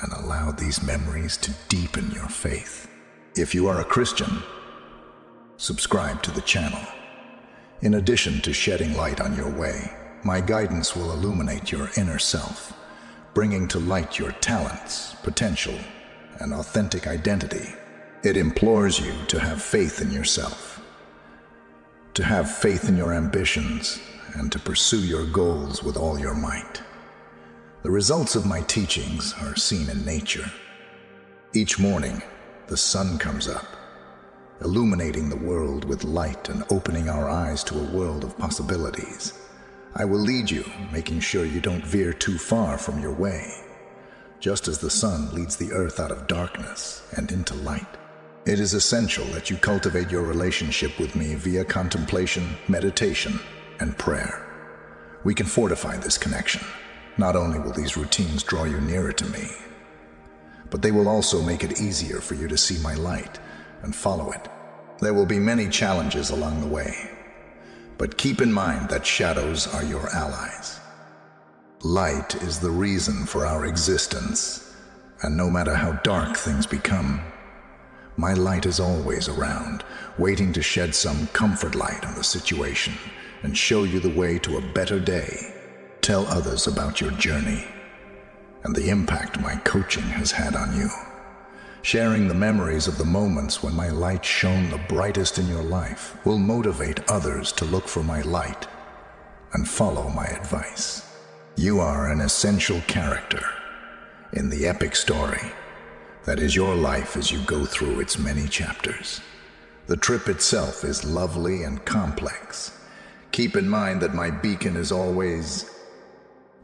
and allowed these memories to deepen your faith. If you are a Christian, subscribe to the channel. In addition to shedding light on your way, my guidance will illuminate your inner self, bringing to light your talents, potential, and authentic identity. It implores you to have faith in yourself, to have faith in your ambitions, and to pursue your goals with all your might. The results of my teachings are seen in nature. Each morning, the sun comes up, illuminating the world with light and opening our eyes to a world of possibilities. I will lead you, making sure you don't veer too far from your way, just as the sun leads the earth out of darkness and into light. It is essential that you cultivate your relationship with me via contemplation, meditation, and prayer. We can fortify this connection. Not only will these routines draw you nearer to me, but they will also make it easier for you to see my light and follow it. There will be many challenges along the way, but keep in mind that shadows are your allies. Light is the reason for our existence, and no matter how dark things become, my light is always around, waiting to shed some comfort light on the situation and show you the way to a better day. Tell others about your journey and the impact my coaching has had on you. Sharing the memories of the moments when my light shone the brightest in your life will motivate others to look for my light and follow my advice. You are an essential character in the epic story that is your life as you go through its many chapters. The trip itself is lovely and complex. Keep in mind that my beacon is always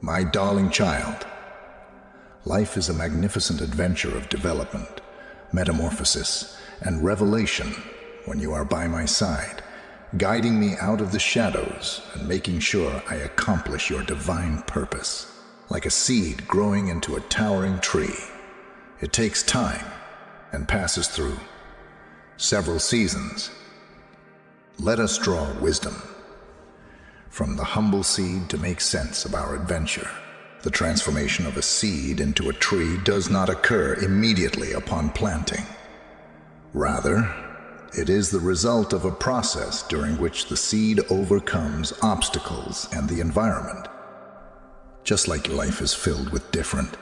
my darling child. Life is a magnificent adventure of development, metamorphosis, and revelation when you are by my side, guiding me out of the shadows and making sure I accomplish your divine purpose. Like a seed growing into a towering tree, it takes time and passes through several seasons. Let us draw wisdom from the humble seed to make sense of our adventure. The transformation of a seed into a tree does not occur immediately upon planting. Rather, It is the result of a process during which the seed overcomes obstacles and the environment. Just like life is filled with different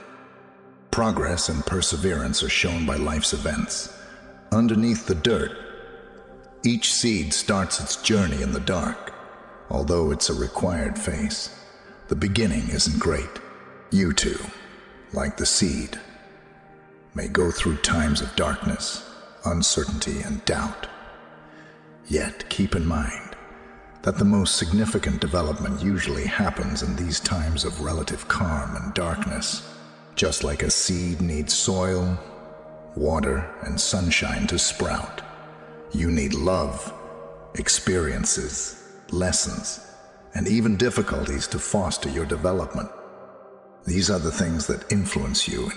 progress and perseverance are shown by life's events. Underneath the dirt, each seed starts its journey in the dark. Although it's a required phase, the beginning isn't great. You too, like the seed, may go through times of darkness, uncertainty, and doubt. Yet keep in mind that the most significant development usually happens in these times of relative calm and darkness. Just like a seed needs soil, water, and sunshine to sprout, you need love, experiences, lessons, and even difficulties to foster your development. These are the things that influence you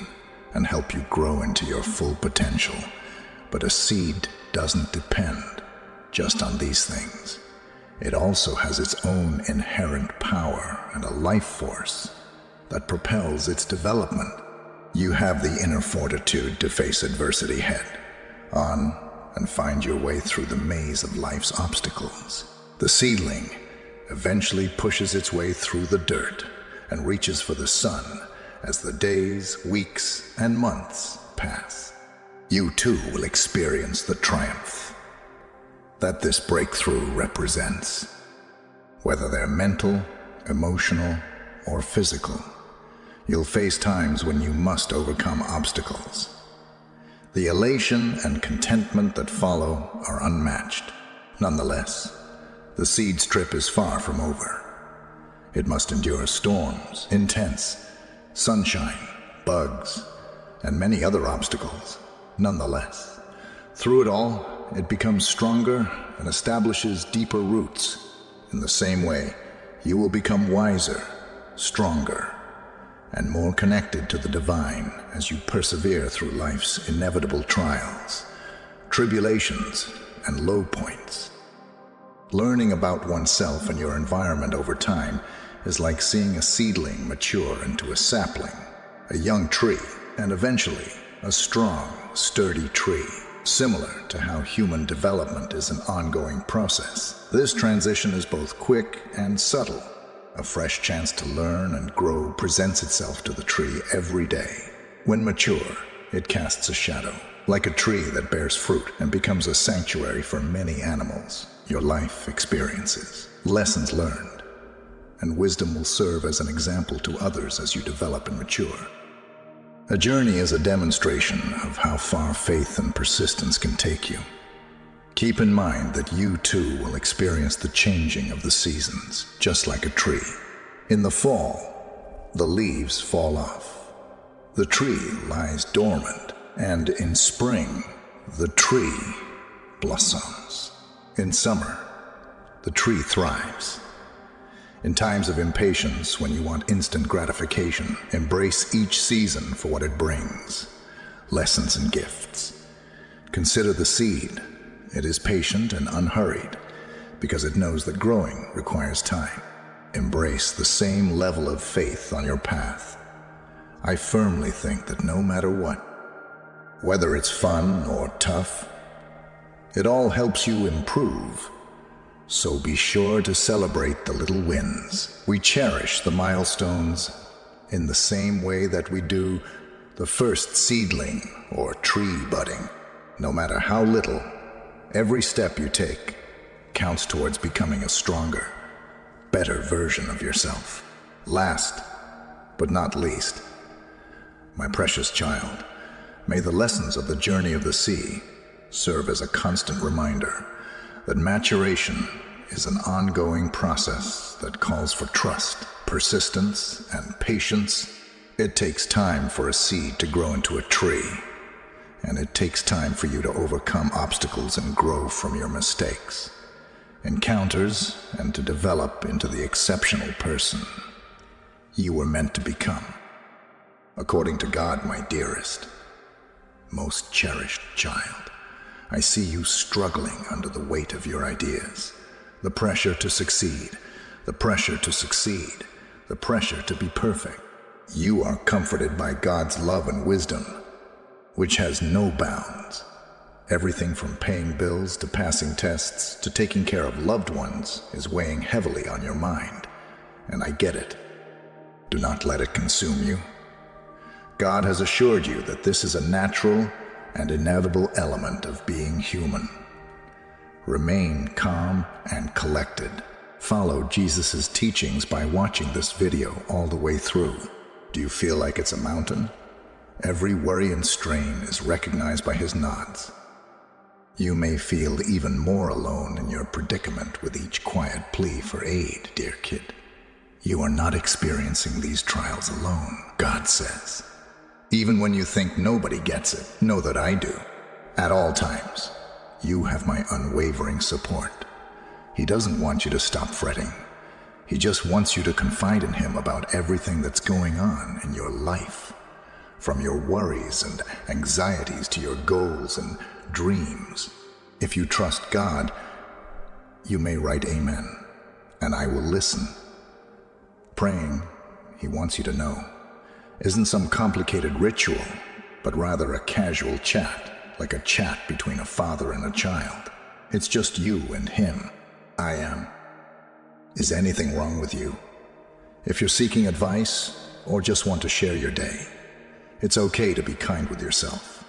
and help you grow into your full potential. But a seed doesn't depend just on these things. It also has its own inherent power and a life force that propels its development. You have the inner fortitude to face adversity head on and find your way through the maze of life's obstacles. The seedling eventually pushes its way through the dirt and reaches for the sun as the days, weeks, and months pass. You too will experience the triumph that this breakthrough represents, whether they're mental, emotional, or physical. You'll face times when you must overcome obstacles. The elation and contentment that follow are unmatched. Nonetheless, the seed's trip is far from over. It must endure storms, intense sunshine, bugs, and many other obstacles. Nonetheless, through it all, it becomes stronger and establishes deeper roots. In the same way, you will become wiser, stronger, and more connected to the divine as you persevere through life's inevitable trials, tribulations, and low points. Learning about oneself and your environment over time is like seeing a seedling mature into a sapling, a young tree, and eventually a strong, sturdy tree. Similar to how human development is an ongoing process, this transition is both quick and subtle. A fresh chance to learn and grow presents itself to the tree every day. When mature, it casts a shadow, like a tree that bears fruit and becomes a sanctuary for many animals. Your life experiences, lessons learned, and wisdom will serve as an example to others as you develop and mature. A journey is a demonstration of how far faith and persistence can take you. Keep in mind that you too will experience the changing of the seasons, just like a tree. In the fall, the leaves fall off. The tree lies dormant, and in spring, the tree blossoms. In summer, the tree thrives. In times of impatience, when you want instant gratification, embrace each season for what it brings. Lessons and gifts. Consider the seed. It is patient and unhurried because it knows that growing requires time. Embrace the same level of faith on your path. I firmly think that no matter what, whether it's fun or tough, it all helps you improve. So be sure to celebrate the little wins. We cherish the milestones in the same way that we do the first seedling or tree budding. No matter how little, every step you take counts towards becoming a stronger, better version of yourself. Last, but not least, my precious child, may the lessons of the journey of the sea serve as a constant reminder that maturation is an ongoing process that calls for trust, persistence, and patience. It takes time for a seed to grow into a tree, and it takes time for you to overcome obstacles and grow from your mistakes, encounters, and to develop into the exceptional person you were meant to become. According to God, my dearest, most cherished child, I see you struggling under the weight of your ideas, the pressure to succeed, the pressure to succeed, the pressure to be perfect. You are comforted by God's love and wisdom, which has no bounds. Everything from paying bills to passing tests to taking care of loved ones is weighing heavily on your mind, and I get it. Do not let it consume you. God has assured you that this is a natural and inevitable element of being human. Remain calm and collected. Follow Jesus' teachings by watching this video all the way through. Do you feel like it's a mountain? Every worry and strain is recognized by his nods. You may feel even more alone in your predicament with each quiet plea for aid, dear kid. You are not experiencing these trials alone, God says. Even when you think nobody gets it, know that I do. At all times, you have my unwavering support. He doesn't want you to stop fretting. He just wants you to confide in him about everything that's going on in your life. From your worries and anxieties to your goals and dreams. If you trust God, you may write amen, and I will listen. Praying, he wants you to know, isn't some complicated ritual, but rather a casual chat, like a chat between a father and a child. It's just you and him. I am. Is anything wrong with you? If you're seeking advice or just want to share your day, it's okay to be kind with yourself.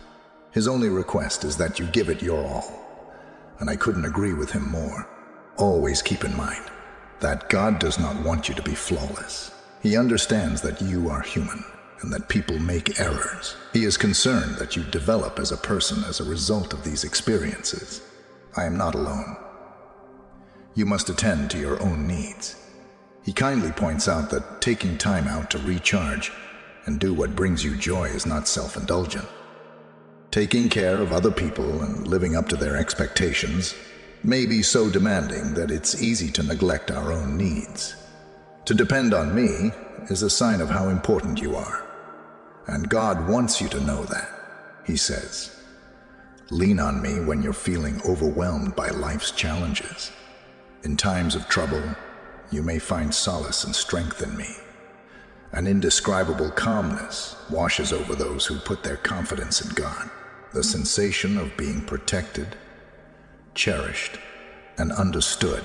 His only request is that you give it your all, and I couldn't agree with him more. Always keep in mind that God does not want you to be flawless. He understands that you are human and that people make errors. He is concerned that you develop as a person as a result of these experiences. I am not alone. You must attend to your own needs. He kindly points out that taking time out to recharge and do what brings you joy is not self-indulgent. Taking care of other people and living up to their expectations may be so demanding that it's easy to neglect our own needs. To depend on me is a sign of how important you are, and God wants you to know that. He says, lean on me when you're feeling overwhelmed by life's challenges. In times of trouble, you may find solace and strength in me. An indescribable calmness washes over those who put their confidence in God. The sensation of being protected, cherished, and understood.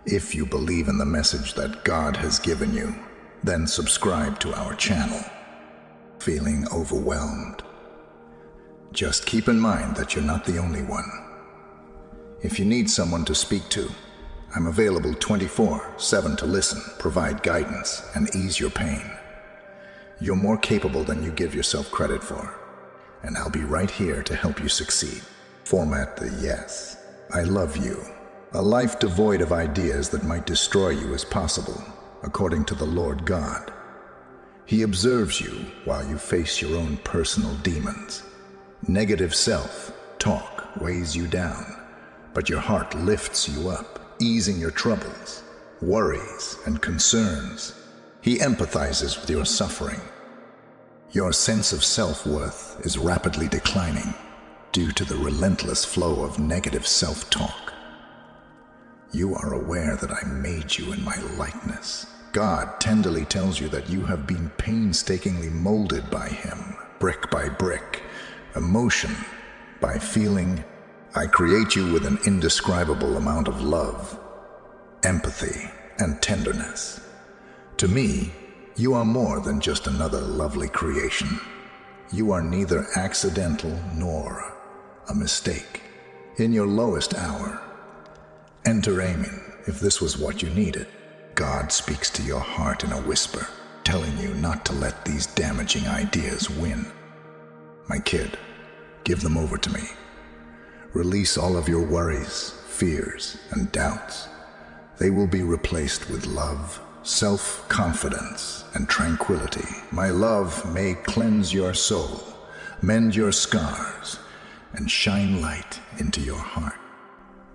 If you believe in the message that God has given you, then subscribe to our channel. Feeling overwhelmed? Just keep in mind that you're not the only one. If you need someone to speak to, I'm available 24/7 to listen, provide guidance, and ease your pain. You're more capable than you give yourself credit for, and I'll be right here to help you succeed. Format the yes. I love you. A life devoid of ideas that might destroy you is possible, according to the Lord God. He observes you while you face your own personal demons. Negative self-talk weighs you down, but your heart lifts you up, easing your troubles, worries, and concerns. He empathizes with your suffering. Your sense of self-worth is rapidly declining due to the relentless flow of negative self-talk. You are aware that I made you in my likeness. God tenderly tells you that you have been painstakingly molded by him, brick by brick, emotion by feeling. I create you with an indescribable amount of love, empathy, and tenderness. To me, you are more than just another lovely creation. You are neither accidental nor a mistake. In your lowest hour, enter Amen if this was what you needed. God speaks to your heart in a whisper, telling you not to let these damaging ideas win. My kid, give them over to me. Release all of your worries, fears, and doubts. They will be replaced with love, self-confidence, and tranquility. My love may cleanse your soul, mend your scars, and shine light into your heart.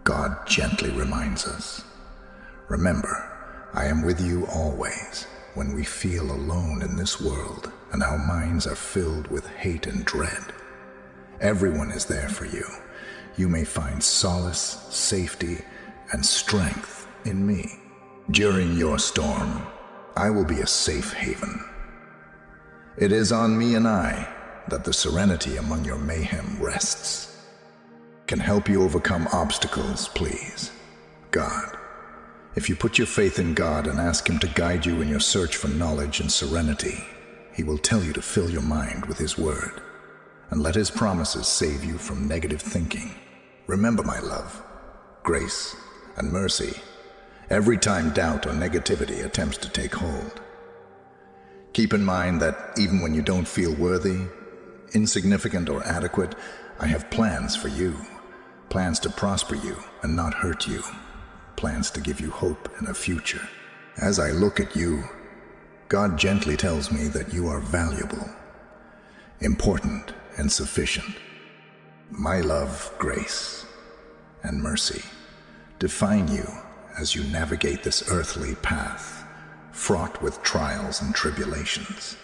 God gently reminds us, remember, I am with you always when we feel alone in this world and our minds are filled with hate and dread. Everyone is there for you. You may find solace, safety, and strength in me. During your storm, I will be a safe haven. It is on me and I that the serenity among your mayhem rests. can help you overcome obstacles, please. God. If you put your faith in God and ask Him to guide you in your search for knowledge and serenity, He will tell you to fill your mind with His word, and let His promises save you from negative thinking. Remember, my love, grace and mercy every time doubt or negativity attempts to take hold. Keep in mind that even when you don't feel worthy, insignificant, or adequate, I have plans for you, plans to prosper you and not hurt you, plans to give you hope and a future. As I look at you, God gently tells me that you are valuable, important, and sufficient. My love, grace, and mercy define you as you navigate this earthly path, fraught with trials and tribulations.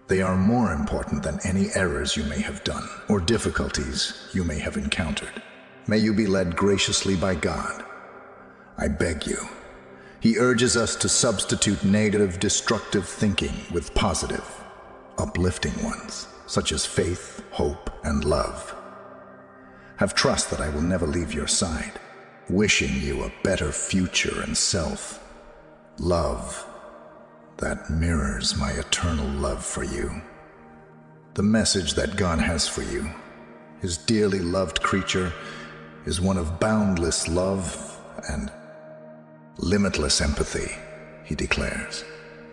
They are more important than any errors you may have done or difficulties you may have encountered. May you be led graciously by God. I beg you. He urges us to substitute negative, destructive thinking with positive, uplifting ones, such as faith, hope, and love. Have trust that I will never leave your side, wishing you a better future and self. Love that mirrors my eternal love for you. The message that God has for you, His dearly loved creature, is one of boundless love and limitless empathy. He declares,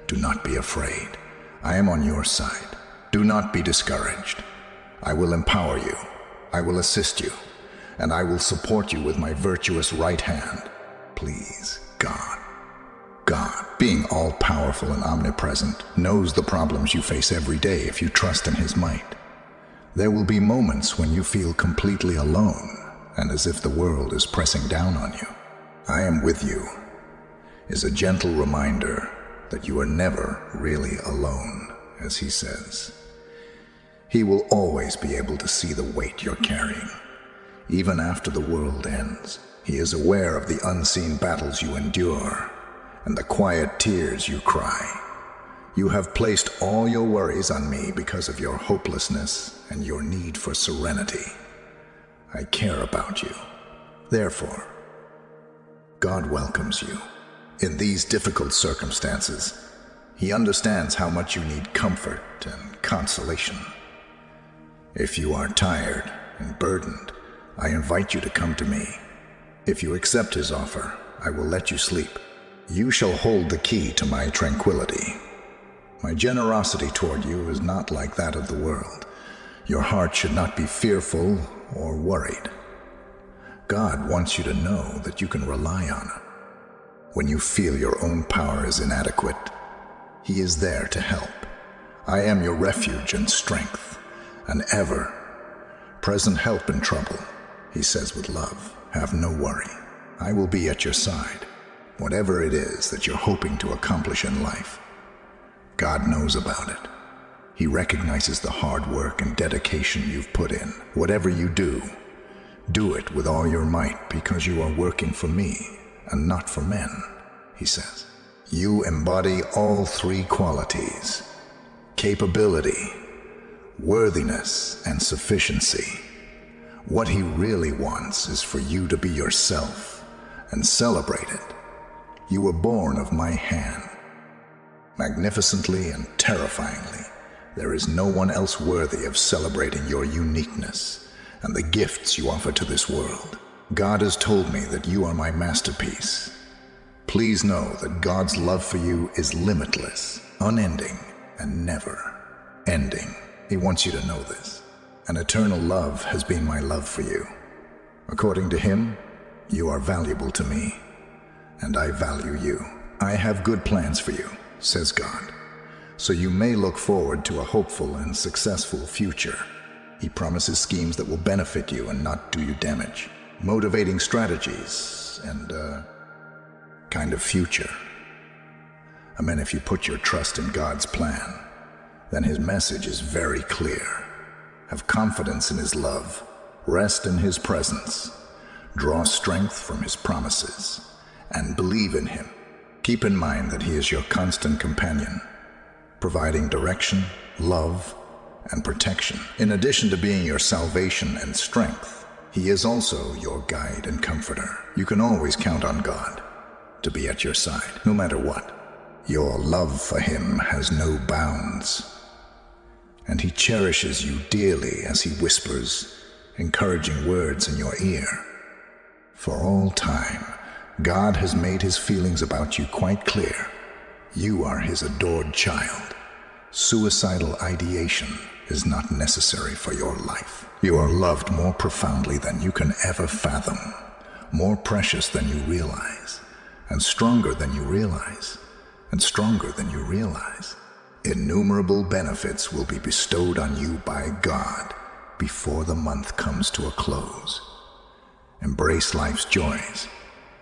"Do not be afraid. I am on your side. Do not be discouraged. I will empower you. I will assist you, and I will support you with my virtuous right hand." Please, God. God, being all-powerful and omnipresent, knows the problems you face every day if you trust in His might. There will be moments when you feel completely alone and as if the world is pressing down on you. "I am with you" is a gentle reminder that you are never really alone, as He says. He will always be able to see the weight you're carrying, even after the world ends. He is aware of the unseen battles you endure and the quiet tears you cry. You have placed all your worries on me because of your hopelessness and your need for serenity. I care about you. Therefore, God welcomes you. In these difficult circumstances, He understands how much you need comfort and consolation. If you are tired and burdened, I invite you to come to me. If you accept His offer, I will let you sleep. You shall hold the key to my tranquility. My generosity toward you is not like that of the world. Your heart should not be fearful or worried. God wants you to know that you can rely on Him. When you feel your own power is inadequate, He is there to help. I am your refuge and strength, an ever-present help in trouble, He says with love. Have no worry. I will be at your side, whatever it is that you're hoping to accomplish in life. God knows about it. He recognizes the hard work and dedication you've put in. Whatever you do, do it with all your might because you are working for me and not for men, He says. You embody all three qualities: capability, worthiness, and sufficiency. What He really wants is for you to be yourself and celebrate it. You were born of my hand. Magnificently and terrifyingly, there is no one else worthy of celebrating your uniqueness and the gifts you offer to this world. God has told me that you are my masterpiece. Please know that God's love for you is limitless, unending, and never ending. He wants you to know this. An eternal love has been my love for you. According to Him, you are valuable to me, and I value you. I have good plans for you, says God, so you may look forward to a hopeful and successful future. He promises schemes that will benefit you and not do you damage, motivating strategies, and a kind of future. Amen. If you put your trust in God's plan, then His message is very clear. Have confidence in His love, rest in His presence, draw strength from His promises, and believe in Him. Keep in mind that He is your constant companion, providing direction, love, and protection. In addition to being your salvation and strength, He is also your guide and comforter. You can always count on God to be at your side, no matter what. Your love for him has no bounds, and he cherishes you dearly as he whispers encouraging words in your ear. For all time, God has made his feelings about you quite clear. You are his adored child. Suicidal ideation is not necessary for your life. You are loved more profoundly than you can ever fathom, more precious than you realize, and stronger than you realize, and stronger than you realize. Innumerable benefits will be bestowed on you by God before the month comes to a close. Embrace life's joys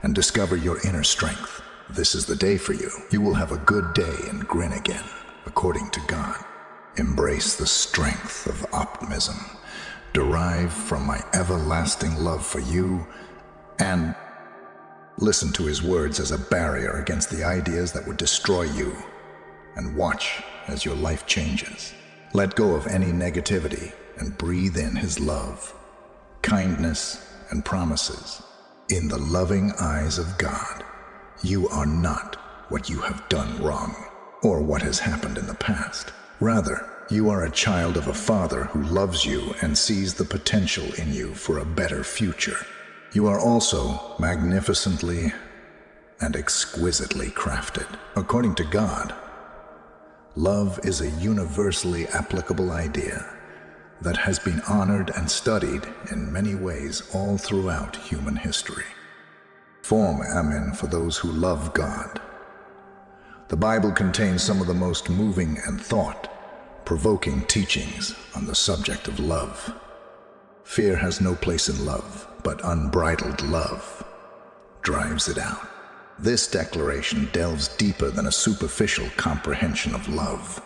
and discover your inner strength. This is the day for you. You will have a good day and grin again, according to God. Embrace the strength of optimism derived from my everlasting love for you, and listen to his words as a barrier against the ideas that would destroy you, and watch as your life changes. Let go of any negativity and breathe in his love, kindness, and promises. In the loving eyes of God, you are not what you have done wrong or what has happened in the past. Rather, you are a child of a Father who loves you and sees the potential in you for a better future. You are also magnificently and exquisitely crafted. According to God, love is a universally applicable idea that has been honored and studied in many ways all throughout human history. Form Amen for those who love God. The Bible contains some of the most moving and thought-provoking teachings on the subject of love. Fear has no place in love, but unbridled love drives it out. This declaration delves deeper than a superficial comprehension of love.